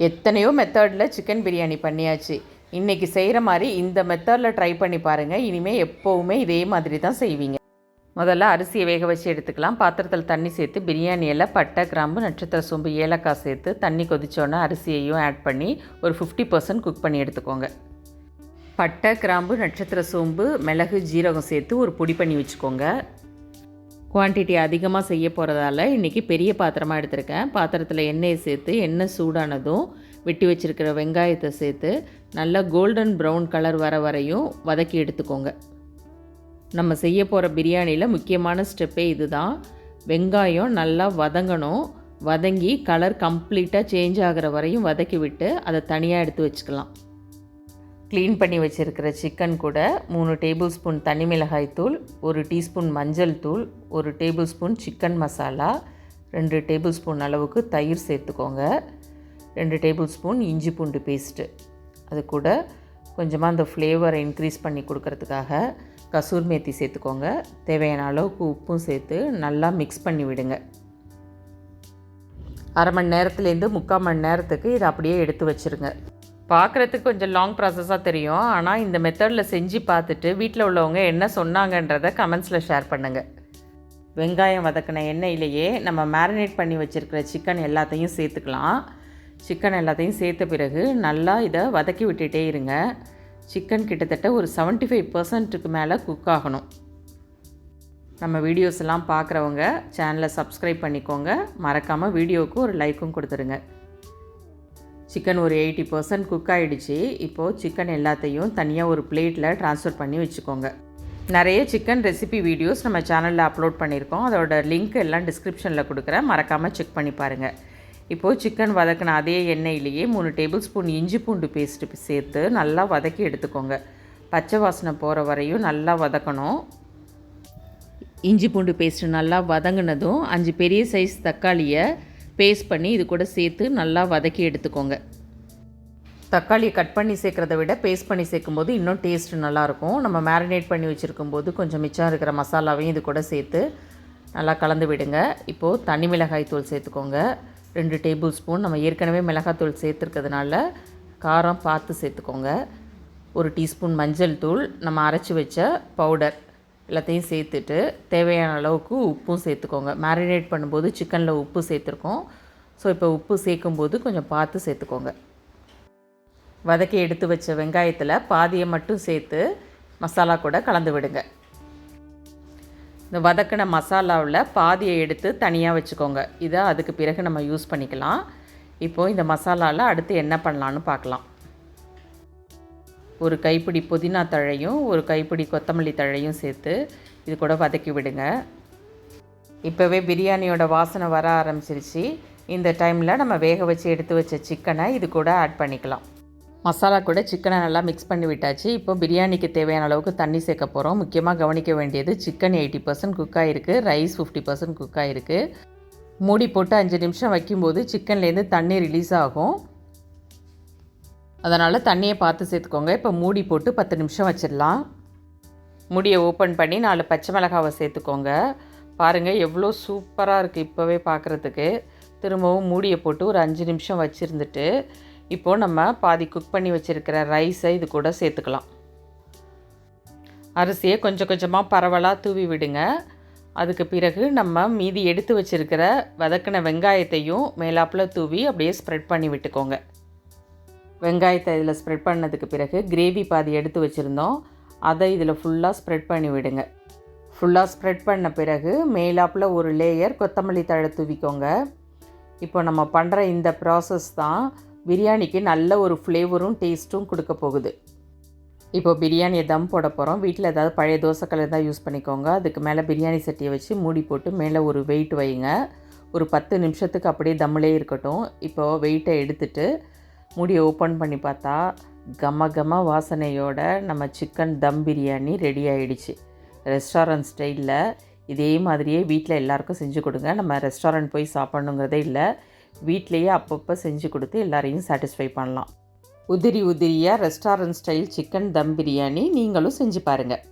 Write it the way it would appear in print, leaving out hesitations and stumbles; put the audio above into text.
எத்தனையோ மெத்தடில் சிக்கன் பிரியாணி பண்ணியாச்சு. இன்றைக்கி செய்கிற மாதிரி இந்த மெத்தடில் ட்ரை பண்ணி பாருங்கள். இனிமேல் எப்போவுமே இதே மாதிரி தான் செய்வீங்க. முதல்ல அரிசியை வேக வச்சு எடுத்துக்கலாம். பாத்திரத்தில் தண்ணி சேர்த்து பிரியாணி இலை, பட்டை, கிராம்பு, நட்சத்திர சோம்பு, ஏலக்காய் சேர்த்து தண்ணி கொதிச்சோன்னே அரிசியையும் ஆட் பண்ணி ஒரு 50% குக் பண்ணி எடுத்துக்கோங்க. பட்டை, கிராம்பு, நட்சத்திர சோம்பு, மிளகு, ஜீரகம் சேர்த்து ஒரு பொடி பண்ணி வச்சுக்கோங்க. குவான்டிட்டி அதிகமாக செய்ய போகிறதால இன்றைக்கி பெரிய பாத்திரமாக எடுத்திருக்கேன். பாத்திரத்தில் எண்ணெயை சேர்த்து எண்ணெய் சூடானதும் வெட்டி வச்சுருக்கிற வெங்காயத்தை சேர்த்து நல்லா கோல்டன் ப்ரௌன் கலர் வர வரையும் வதக்கி எடுத்துக்கோங்க. நம்ம செய்ய போகிற பிரியாணியில் முக்கியமான ஸ்டெப்பே இது தான். வெங்காயம் நல்லா வதங்கணும். வதங்கி கலர் கம்ப்ளீட்டாக சேஞ்ச் ஆகிற வரையும் வதக்கி விட்டு அதை தனியாக எடுத்து வச்சுக்கலாம். க்ளீன் பண்ணி வச்சுருக்கிற சிக்கன் கூட 3 டேபிள் ஸ்பூன் தனி மிளகாய் தூள், 1 டீஸ்பூன் மஞ்சள் தூள், 1 table spoon chicken masala, 2 table spoon அளவுக்கு தயிர் சேர்த்துக்கோங்க. 2 டேபிள் ஸ்பூன் இஞ்சி பூண்டு பேஸ்ட்டு. அது கூட கொஞ்சமாக அந்த ஃப்ளேவரை இன்க்ரீஸ் பண்ணி கொடுக்கறதுக்காக கசூர் மேத்தி சேர்த்துக்கோங்க. தேவையான அளவுக்கு உப்பும் சேர்த்து நல்லா மிக்ஸ் பண்ணி விடுங்க. அரை மணி நேரத்துலேருந்து 3/4 மணி நேரத்துக்கு இதை அப்படியே எடுத்து வச்சுருங்க. பார்க்குறதுக்கு கொஞ்சம் லாங் ப்ராசஸாக தெரியும். ஆனால் இந்த மெத்தடில் செஞ்சு பார்த்துட்டு வீட்டில் உள்ளவங்க என்ன சொன்னாங்கன்றதை கமெண்ட்ஸில் ஷேர் பண்ணுங்கள். வெங்காயம் வதக்கின எண்ணெயிலேயே நம்ம மேரினேட் பண்ணி வச்சுருக்கிற சிக்கன் எல்லாத்தையும் சேர்த்துக்கலாம். சிக்கன் எல்லாத்தையும் சேர்த்த பிறகு நல்லா இதை வதக்கி விட்டுட்டே இருங்க. சிக்கன் கிட்டத்தட்ட ஒரு 75% மேலே குக் ஆகணும். நம்ம வீடியோஸ் எல்லாம் பார்க்குறவங்க சேனலை சப்ஸ்கிரைப் பண்ணிக்கோங்க. மறக்காமல் வீடியோவுக்கு ஒரு லைக்கும் கொடுத்துருங்க. சிக்கன் ஒரு 80% குக் ஆகிடுச்சு. இப்போது சிக்கன் எல்லாத்தையும் தனியாக ஒரு பிளேட்டில் ட்ரான்ஸ்ஃபர் பண்ணி வச்சுக்கோங்க. நிறைய சிக்கன் ரெசிபி வீடியோஸ் நம்ம சேனலில் அப்லோட் பண்ணியிருக்கோம். அதோட லிங்க் எல்லாம் டிஸ்கிரிப்ஷனில் கொடுக்குறேன். மறக்காமல் செக் பண்ணி பாருங்கள். இப்போது சிக்கன் வதக்கின அதே எண்ணெயிலேயே 3 டேபிள் ஸ்பூன் இஞ்சி பூண்டு பேஸ்ட்டு சேர்த்து நல்லா வதக்கி எடுத்துக்கோங்க. பச்சை வாசனை போகிற வரையும் நல்லா வதக்கணும். இஞ்சி பூண்டு பேஸ்ட்டு நல்லா வதங்கினதும் 5 பெரிய சைஸ் தக்காளியை பேஸ்ட் பண்ணி இது கூட சேர்த்து நல்லா வதக்கி எடுத்துக்கோங்க. தக்காளியை கட் பண்ணி சேர்க்குறத விட பேஸ்ட் பண்ணி சேர்க்கும்போது இன்னும் டேஸ்ட்டு நல்லாயிருக்கும். நம்ம மேரினேட் பண்ணி வச்சுருக்கும்போது கொஞ்சம் மிச்சம் இருக்கிற மசாலாவையும் இது கூட சேர்த்து நல்லா கலந்து விடுங்க. இப்போது தனி மிளகாய் தூள் சேர்த்துக்கோங்க. 2 டேபிள் ஸ்பூன். நம்ம ஏற்கனவே மிளகாத்தூள் சேர்த்துருக்கிறதுனால காரம் பார்த்து சேர்த்துக்கோங்க. 1 டீஸ்பூன் மஞ்சள் தூள், நம்ம அரைச்சி வச்ச பவுடர் எல்லாத்தையும் சேர்த்துட்டு தேவையான அளவுக்கு உப்பும் சேர்த்துக்கோங்க. மேரினேட் பண்ணும்போது சிக்கனில் உப்பு சேர்த்துருக்கோம். ஸோ இப்போ உப்பு சேர்க்கும்போது கொஞ்சம் பார்த்து சேர்த்துக்கோங்க. வதக்கி எடுத்து வச்ச வெங்காயத்தில் பாதியை மட்டும் சேர்த்து மசாலா கூட கலந்து விடுங்க. இந்த வதக்கின மசாலாவில் பாதியை எடுத்து தனியாக வச்சுக்கோங்க. இதை அதுக்கு பிறகு நம்ம யூஸ் பண்ணிக்கலாம். இப்போது இந்த மசாலாவில் அடுத்து என்ன பண்ணலான்னு பார்க்கலாம். ஒரு கைப்பிடி புதினா தழையும் ஒரு கைப்பிடி கொத்தமல்லி தழையும் சேர்த்து இது கூட வதக்கி விடுங்க. இப்போவே பிரியாணியோட வாசனை வர ஆரம்பிச்சிருச்சு. இந்த டைமில் நம்ம வேக வச்சு எடுத்து வச்ச சிக்கனை இது கூட ஆட் பண்ணிக்கலாம். மசாலா கூட சிக்கனை நல்லா மிக்ஸ் பண்ணி விட்டாச்சு. இப்போ பிரியாணிக்கு தேவையான அளவுக்கு தண்ணி சேர்க்க போகிறோம். முக்கியமாக கவனிக்க வேண்டியது சிக்கன் 80% குக் ஆகிருக்கு, ரைஸ் 50% குக் ஆகிருக்கு. மூடி போட்டு 5 நிமிஷம் வைக்கும்போது சிக்கன்லேருந்து தண்ணி ரிலீஸ் ஆகும். அதனால் தண்ணியை பார்த்து சேர்த்துக்கோங்க. இப்போ மூடி போட்டு 10 நிமிஷம் வச்சிடலாம். மூடியை ஓப்பன் பண்ணி 4 பச்சை மிளகாவை சேர்த்துக்கோங்க. பாருங்கள் எவ்வளோ சூப்பராக இருக்குது இப்போவே பார்க்குறதுக்கு. திரும்பவும் மூடியை போட்டு ஒரு 5 நிமிஷம் வச்சுருந்துட்டு இப்போது நம்ம பாதி குக் பண்ணி வச்சுருக்கிற ரைஸை இது கூட சேர்த்துக்கலாம். அரிசியை கொஞ்சம் கொஞ்சமாக பரவலாக தூவி விடுங்க. அதுக்கு பிறகு நம்ம மீதி எடுத்து வச்சுருக்கிற வதக்கின வெங்காயத்தையும் மேலாப்பில் தூவி அப்படியே ஸ்ப்ரெட் பண்ணி விட்டுக்கோங்க. வெங்காயத்தை இதில் ஸ்ப்ரெட் பண்ணதுக்கு பிறகு கிரேவி பாதி எடுத்து வச்சுருந்தோம். அதை இதில் ஃபுல்லாக ஸ்ப்ரெட் பண்ணி விடுங்க. ஃபுல்லாக ஸ்ப்ரெட் பண்ண பிறகு மேலாப்பில் ஒரு லேயர் கொத்தமல்லி தழை தூவிக்கோங்க. இப்போ நம்ம பண்ணுற இந்த ப்ராசஸ் தான் பிரியாணிக்கு நல்ல ஒரு ஃப்ளேவரும் டேஸ்ட்டும் கொடுக்க போகுது. இப்போ பிரியாணியை தம் போட போகிறோம். வீட்டில் ஏதாவது பழைய தோசைக்கல் தான் யூஸ் பண்ணிக்கோங்க. அதுக்கு மேலே பிரியாணி சட்டியை வச்சு மூடி போட்டு மேலே ஒரு வெயிட் வைங்க. ஒரு 10 நிமிஷத்துக்கு அப்படியே தம்மிலே இருக்கட்டும். இப்போது வெயிட்டை எடுத்துகிட்டு மூடியை ஓப்பன் பண்ணி பார்த்தா கம வாசனையோட நம்ம சிக்கன் தம் பிரியாணி ரெடி ஆகிடுச்சு. ரெஸ்டாரண்ட் ஸ்டைலில் இதே மாதிரியே வீட்டில் எல்லாேருக்கும் செஞ்சு கொடுங்க. நம்ம ரெஸ்டாரண்ட் போய் சாப்பிட்ணுங்கிறதே இல்லை, வீட்டிலையே அப்பப்போ செஞ்சு கொடுத்து எல்லாரையும் சாட்டிஸ்ஃபை பண்ணலாம். உதிரியாக ரெஸ்டாரண்ட் ஸ்டைல் சிக்கன் தம் பிரியாணி நீங்களும் செஞ்சு பாருங்கள்.